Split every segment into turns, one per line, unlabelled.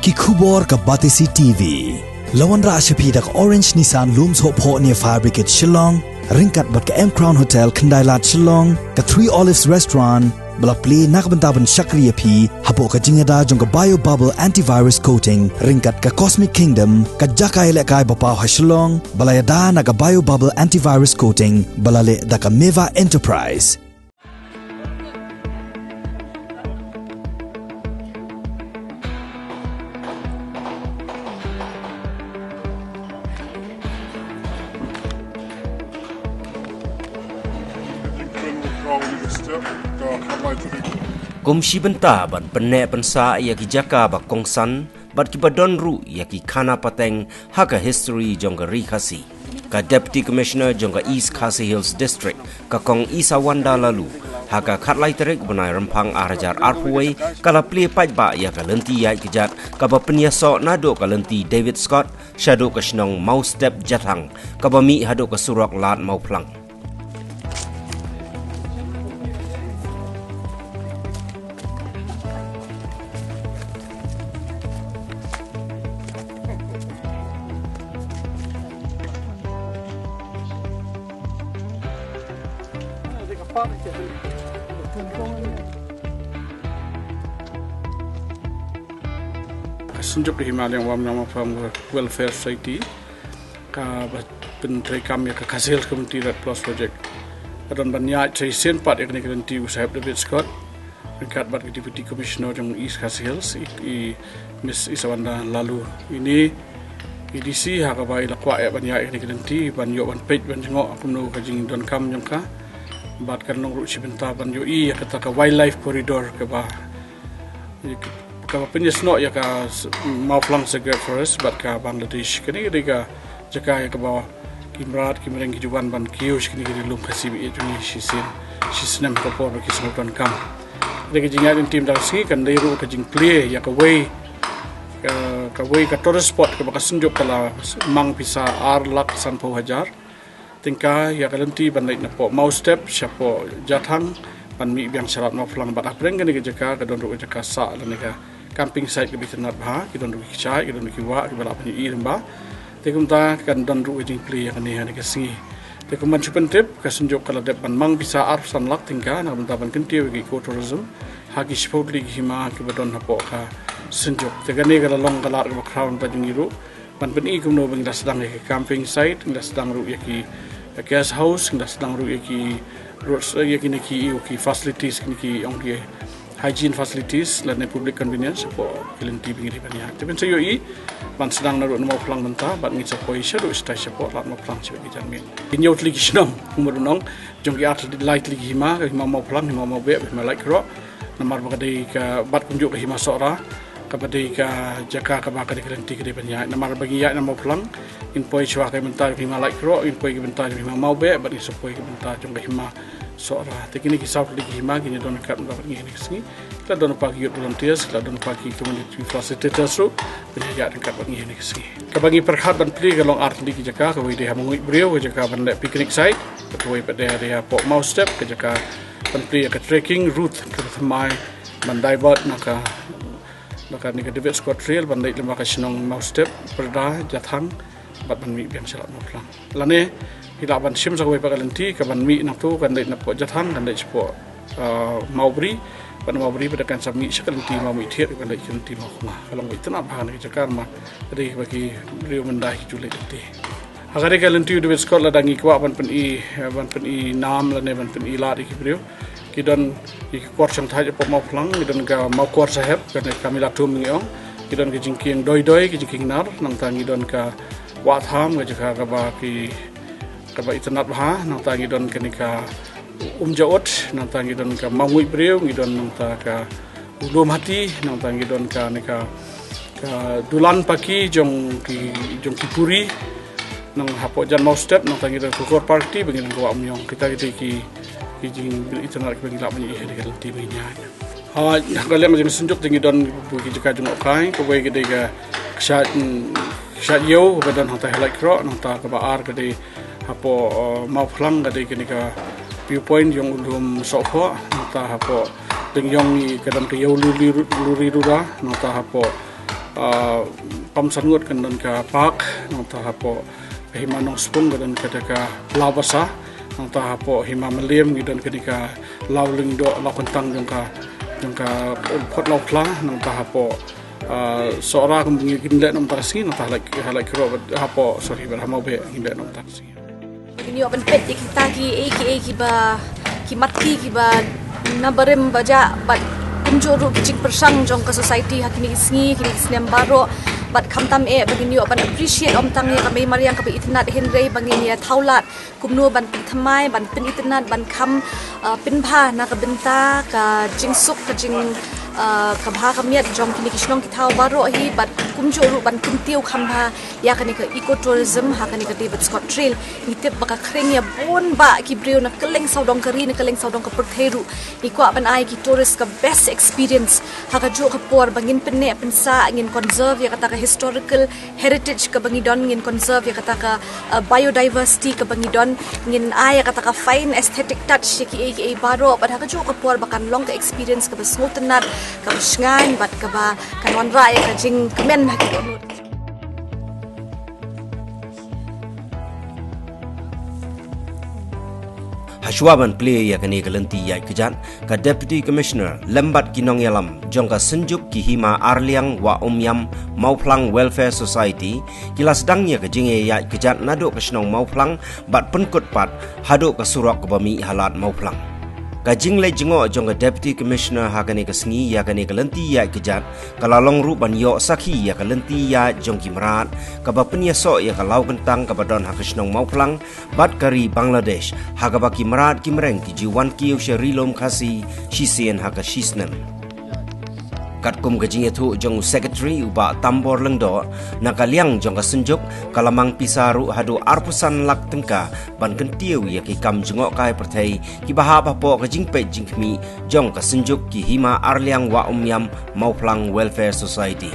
ki khubor ka Batisi TV lawan ra ashapi dak Orange Nissan Looms Hope Ho near Fire Brigade Shillong ringkat bat ka M Crown Hotel Kandailat Shillong ka Three Olives Restaurant bala play nakbentaban Shakriya P hapo ka jingada jong ka Bio Bubble Antivirus Coating ringkat ka Cosmic Kingdom ka Jakai Lekai Bapaw ha Shillong bala yada na ka Bio Bubble Antivirus Coating bala le da ka Meva Enterprise.
Komisi benta ban penek pensa ia ki jaka ba kongsan bat ki badon ru ia ki khana pateng haka history jongga ri khasi ka deputy commissioner jongga East Khasi Hills district ka kong Isa Wanda lalu haka khatlai terik banai rempang arajar arpuai kala pli pai ba ia ka lenti ia kijat ka ba penyaso nado ka lenti David Scott shadow ka shnong mau step jatang ka ba mi hado ka surok lat mau plang.
Sunjuk di Himalayan wam from welfare society ka pentrai kami ke Khasi Hills Community Red Plus Project dan banyak caisin pat yang dikerenti usahab David Scott dekat bat deputy commissioner jong East Khasi Hills Miss Isa Wanda lalu ini EDC haka bai lakwa ya banyak yang dikerenti ban yo ban page ban jengok aku no ka jing don kam jong ka bat kan nong ru cibenta ban yo I kata ka wildlife corridor ke ba ka penyesno ya ka mau plang segar forest bat ka Bangladesh kini ka jaka ya ka bawa kimrat kimreng kijuan ban kius kini lum khasi bi juni shisnem ka por ki smoton kam de jinga din tim dar si kan dei ru ka jing play ya ka way ka tourist spot ka baka sunjuk kala mang pisa ar lak sanpo hajar tingka ya ka lenti ban na po mau step syapo jathang pan mi biang syarat mau plang bat apreng kini jaka ka don ru jaka sa lan ka camping site ke bitanat bah kita don ki chai kita don ki wa ki bala pani I remba te kumta kan don ru jing pli kan ni ke singi te kuman chupen trip ka sunjuk kala dep ban mang bisa ar san lak tingka na benta ban kentiu ki ko tourism hagi spotli ki hima ki badon hapo ka sunjuk te kan ni kala long kala ka crown ta jing ru ban pani kum no bang sedang ke camping site nda sedang ru ki guest house nda sedang ru ki road ki facilities ki ong ki hygiene facilities dan public convenience for kelenti bingiri banyak. Tapi saya I ban sedang naruh nama pelang mentah, ban ngisa poi shadow stage support lat mau pelang sebagai jamin. Inyau lagi senang, umur nong, jongki art light lagi hima mau pelang, hima mau be, hima light kerok. Namar bagai ke bat kunjuk ke hima sora, kepada ke jaka ke bakal kelenti ke banyak. Namar bagi ya nama pelang, in poi cua ke mentah hima light kerok, in poi ke mentah hima mau be, ban ngisa poi ke mentah jongki hima sora. Tekini kisah lagi hima kini don kat dapat ngini kesini. Kita don pagi youth volunteers, kita don pagi community facilitators ru penjaga dekat bagi ngini kesini. Kabagi perhat dan pilih kalau art di jaka kawai dia mengui beliau ke jaka ban picnic site, kawai pada dia pok mau step ke jaka ban pilih ke trekking route ke temai ban divert maka ni ke David Scott Trail ban dai lemah ke senong mau step perda jathang bat ban mi biang salat mau pelang. Lane kita ban sim sakwe pakalenti ka ban mi nak tu kan dai nak po jathang kan dai sepo mau beri pada kan sami sekalenti mau mi thiet kan dai kelenti mau khma kalau itu nak bahan ke jakar ma dari bagi beliau mendah julit ti agare kalenti David Scott la dangi kwa ban pen I nam la ne ban pen I la di beliau kidon ki kwar sang thai po mau plang kidon ga mau kwar saheb kan kamila tum ngiong kidon ke jingking doi ki jingking nar nang tangi don ka wa tham ga jaka ka ba ki kaba itanat bah nang tangi don kenika jaot nang tangi don ka mangui breu ngidon nang ta ka ulum hati nang tangi don ka nika ka dulan paki jong ki puri nang hapo jan mau step nang tangi don kukor party bagi nang wa myong kita ki jing bil itanat bagi lak bani he dekat ti bagi nya ha galem jing sunjuk tingi don buki jika jong kai ko bagi gede ka shat yo badan hata helai kro nang ta ka ba ar gede hapo mau plang gede kenika viewpoint yang ulum sokho nata hapo ding yong ni kadam ke yo luri rura nata hapo pamsangut kan dan ka pak nang tahapo hima nong spung dan kadaka lawasa nang tahapo hima meliam dan kadika lawling do lakentang jangka pot lawkla nang tahapo seorang kembali ginda nang tarsi nang tahalak kiro hapo sorry berhamau be ginda nang tarsi
ini open pet kita ki mati ki ba nabarem baja bat kunjuru kicik persang jong ke society hakini isngi kini isnem baro bat kamtam bagini open appreciate om tang ya kami mariang kabe itnat henrei bagini ya thaulat kumnu ban thamai ban pin itnat ban kam pinpha na ka benta ka jingsuk ka jing ka bha kamiat jong kini kisnong ki thau baro hi bat kumjuru ban kuntiu khamha ya kani ka ecotourism ha kani ka David Scott Trail nitip baka kring ya bon ba ki breu na keleng saudong kari na keleng saudong ka pertheru iko ban ai ki tourist ka best experience ha ka jo ka por bangin penne pensa ngin conserve ya kata ka historical heritage ka bangidon ngin conserve ya kata ka biodiversity ka bangidon ngin ai ya kata ka fine aesthetic touch ki baro bat ha ka jo ka por bakan long ka experience ka basmutenat ka sngan bat ka ba kanwan ra ya ka jing kemen hakik onut
Hashwaban play ya kani galenti ya kejan ka Deputy Commissioner lembat kinong yalam jongka senjuk ki hima Arliang wa Umyam Mauplang Welfare Society kila sedang ya kejinge ya kejan nado ke senong Mauplang bat penkut pat haduk ke surok ke bami halat Mauplang kajing le jengok jongka Deputy Commissioner hakani ke sengi ya kani galenti ya kejat kalalong ru ban yo sakhi ya galenti ya jongki merat ka bapenia so ya kalau kentang ka badon hakisnong Mauplang bat kari Bangladesh hagabaki merat ki mereng ki jiwan ki usherilom khasi shisien hakashisnem katkum gajing itu jong secretary uba tambor lengdo nakaliang jong kasenjuk kalamang pisaru hadu arpusan lak tengka ban kentiu ya ki kam jengok kai perthai ki bahapa po gajing pe jingmi jong kasenjuk ki hima Arliang wa Umyam Mauplang Welfare Society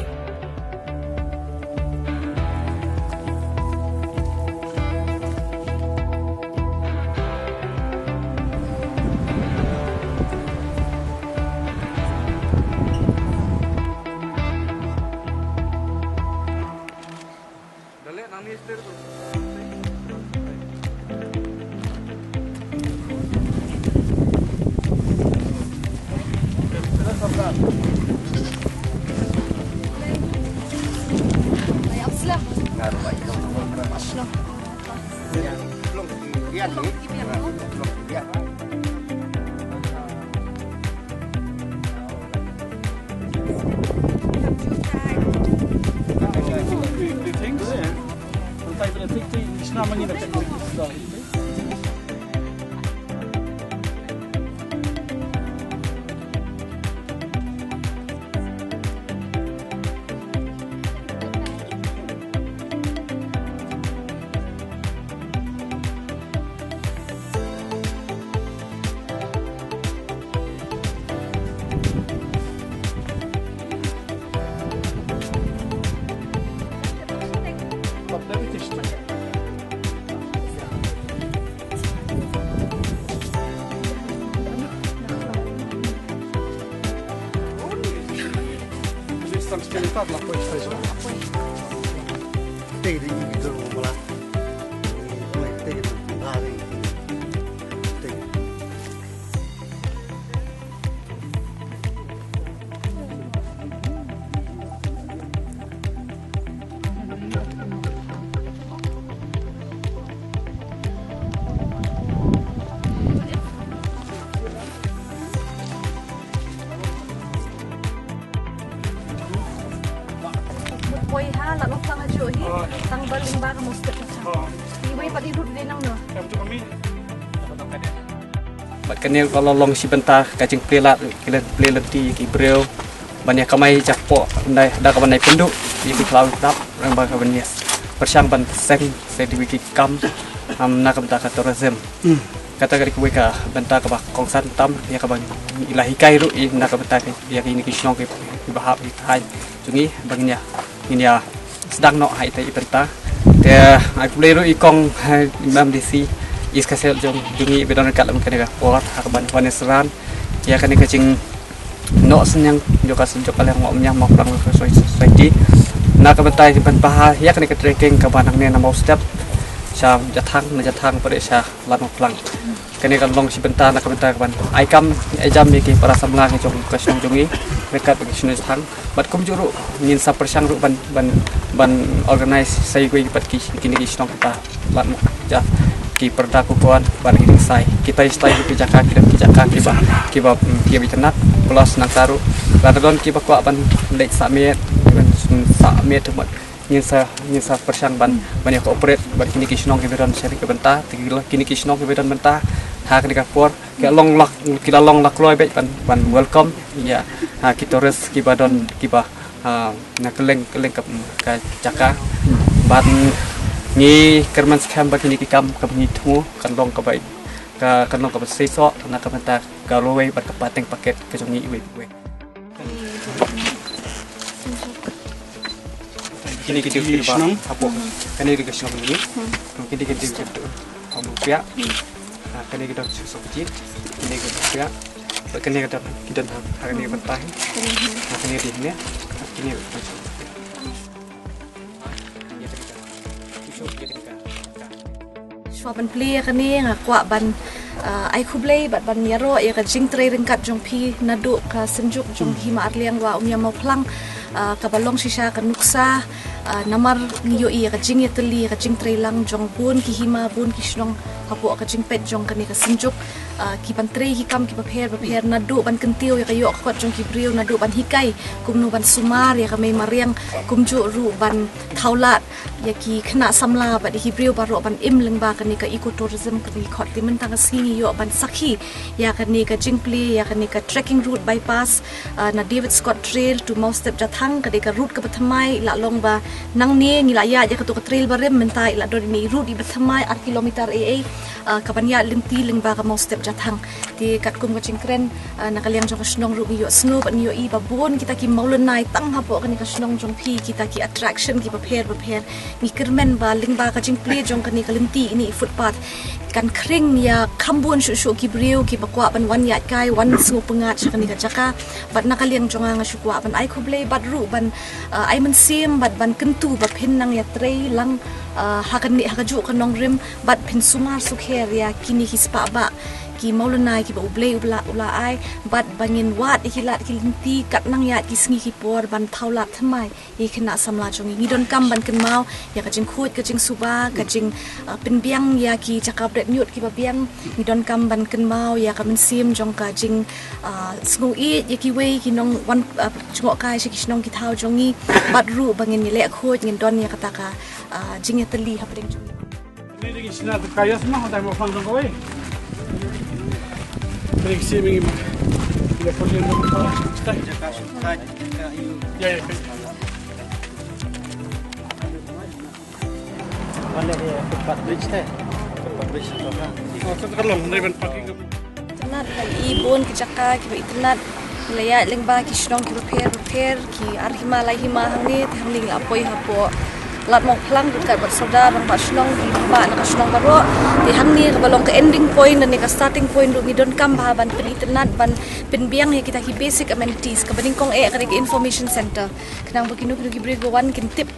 Poi ha la nok tang ajo hi tang baling ba ka musket cha iwai pati rut de nang no
bat kenil kalau long si bentar kacing pelat pelati ki breu banyak kamai jakpo ndai da ka banai penduk di cloud tap rang ba ka banyak persang ban seng sertifikat kam nak bentar ka tourism kata kali kuwe ka bentar ka ba kongsan tam ya ka ban ilahi kai ru i nak bentar ya ki ni kisnong ki bahap ki hai jungi bagnya ini ya sedang nok hai tai bentar dia aku leru ikong imam disi is kasel jong jungi bedon kat lam kena pot hakban panesaran ya kan kecing nok senyang joka senjok kalian mau menyang mau pulang ke soi ji nak bentai ban paha yak ni ke trekking ke banang ne namau step sha jatang pada sha lat plang kene kan long si bentar nak bentar ban ai kam ai jam ni ki para samlang ni jong ka song jongi dekat bagi sini thang bat kum juru ngin sa persang ru ban organize sai goi pat ki kini ki song kita lat ja ki perda kupuan ban ki sai kita istai ki jaka ki ba ki bitenat plus nang saru ladon ki ba kwa ban lek samet ban samet mat ngin sa persang ban ya cooperate ban kini ki song ki beran seri ke benta kini ki song ki beran benta ha kini ka por ke long lak kita long lak loi be ban welcome ya ha kita res ki badon ki ba na keleng ka jaka ban ni kerman skam ba kini ki kam ka ni thu kan long ka bai ka kan long ka sei so na ka benta ka loi ban ka pateng paket ke jong ni we kini kita ba apo kini kita sino ni kini kita jep om pia kini kita susu kecil kini kita pia kini kita kini bentai kini di ni kini
Ban play kan ni ngakwa ban ai kublai ban yaro ya ka jing tre ringkat jong pi nadu ka senjuk jong hima arliang wa umya mau plang ka balong shisha ka nuksa namar ngiyo i ka jing yeteli ka jing tre lang jong bun ki hima bun ki shnong hapo ka jing pet jong ka ni ka senjuk ki ban tre hi kam ki prepare nadu ban kentiu ya ka yo khot jong ki briu nadu ban hikai kumnu ban sumar ya ka mai mariang kumju ru ban thaulat ya ki khna samla ba di briu baro ban im leng ba ka ni ka ecotourism ka ni khot timen tang sini yo ban sakhi ya ka ni ka jingpli ya ka ni ka trekking route bypass na David Scott Trail to Mau Step Jatang ka ka route ka bathamai la long ba nang ni ngila ya ka tu ka trail barem mentai la do ni route di bathamai 8 kilometer ka banya limti leng ba ka Mau Step Jatang ti kat kum ka jingkren na kaliang jong ka snong ru yo snow ban yo i ba bon kita ki maulenai tang hapo ka ni ka snong jong pi kita ki attraction ki prepare ni kermen ba ling ba ka jingpli jong ka ni ka limti ini footpath kan kring ya kambun shu ki briu ki bakwa ban wan ya kai wan su pengat sakani ka jaka bat nakaliang jonga nga shukwa ban ai khuble bat ru ban ai man sim bat ban kentu ba phin nang ya trei lang hakan ni hakaju kanong rim bat phin sumar sukher ya kini hispa ba ki maulunai ki ba ula ai bat bangin wat ikilat kilinti kat nang ya ki sngi ki por ban thaulat thamai i khna samla jongi ni don kam ban kan mau ya ka jing khut ka jing suba ka jing pin biang ya ki jakap det nyut ki ba biang ni don kam ban kan mau ya ka min sim jong ka jing sngu i ya ki wei ki nong wan chungo kai shi ki snong ki thau jongi bat ru bangin ni le khut ngin don ya kata ka jing ya tali hapding jongi
ni ding sina tu kaya semua dah mau fang kau Beriksi mingi bila follow nombor stay jaka sukai ya mana dia tempat bridge teh tempat bridge tu kan oh tu kalau dari ban parking
internet lagi ibun ki jaka ki internet laya lengba ki shnong ki repair ki arhima lai hima hangni thangling apoi hapo lat mok plang dekat bersoda bang ba shnong di ba na shnong baro di hangni ka balong ka ending point dan ka starting point ru midon kam ba ban pen internet ban pen biang he kita ki basic amenities ka baning kong ka information center kanang beginu ki brego wan kin tip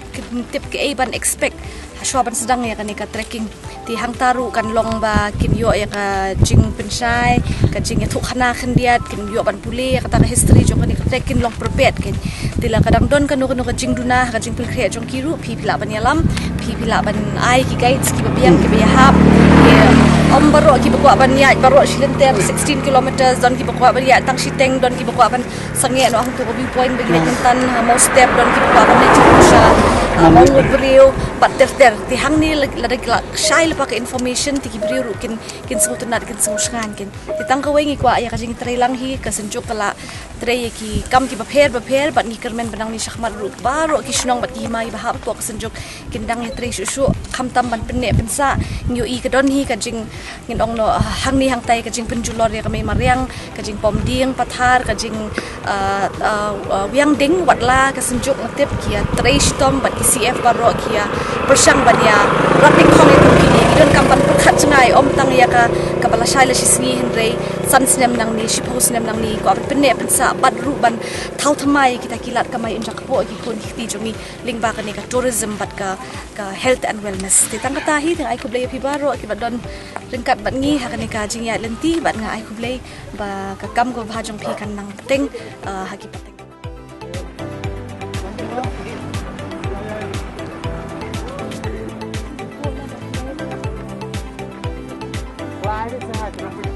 ke ban expect haswa ban sedang ya kan ka trekking di hang taru kan long ba kin yo ya ka jing pensai ka jing ya thuk khana khandiat kin yo ban pule ya kata history jong kan ka trekking long prepared kin tila kadang don kan no ka jing duna ka jing pil khre jong kiru phi pila ban yalam phi pila ban ai ki guides ki biang ki ya hap om baro ki bakwa ban ya baro shilenter 16 kilometers don ki bakwa ban ya tang shiteng don ki bakwa ban sange no hang to view point bagi tan Mau Step don ki bakwa ban Chipusha mau beriu pater ti hang ni la shai le pak information ti ki beriu kin sung tunat kin sung skan kin ti tang ka wengi kwa ya ka jing trelang hi ka senjuk kala tre ki kam ki prepare bat ni kermen benang ni shakmat ru baro ki shnong bat ki mai bahap to ka senjuk kin dang ni tre shu kham tam ban penne pensa nyu i ka don hi ka jing ngin ong no hang ni hang tai ka jing penjulor ya ka mai mariang ka jing pom ding pathar ka jing wiang ding watla ka senjuk ngatep ki tre stom bat CF baro kia persang bania rating khong itu kini don kampan pekhat cengai om tang ya ka kabala shai la shisni henrei san sinem nang ni shipo sinem nang ni ko penne pensa bat ru ban thau thamai kita kilat kamai unjak po ki kun ti jongi lingba ka ni ka tourism bat ka health and wellness ti tang kata hi tang ai ko blei pi baro ki badon ringkat bat ngi ha ka ni ka jingya lenti bat nga ai ko blei ba ka kam go bhajong phi kan nang teng ha ki pateng
Why is that?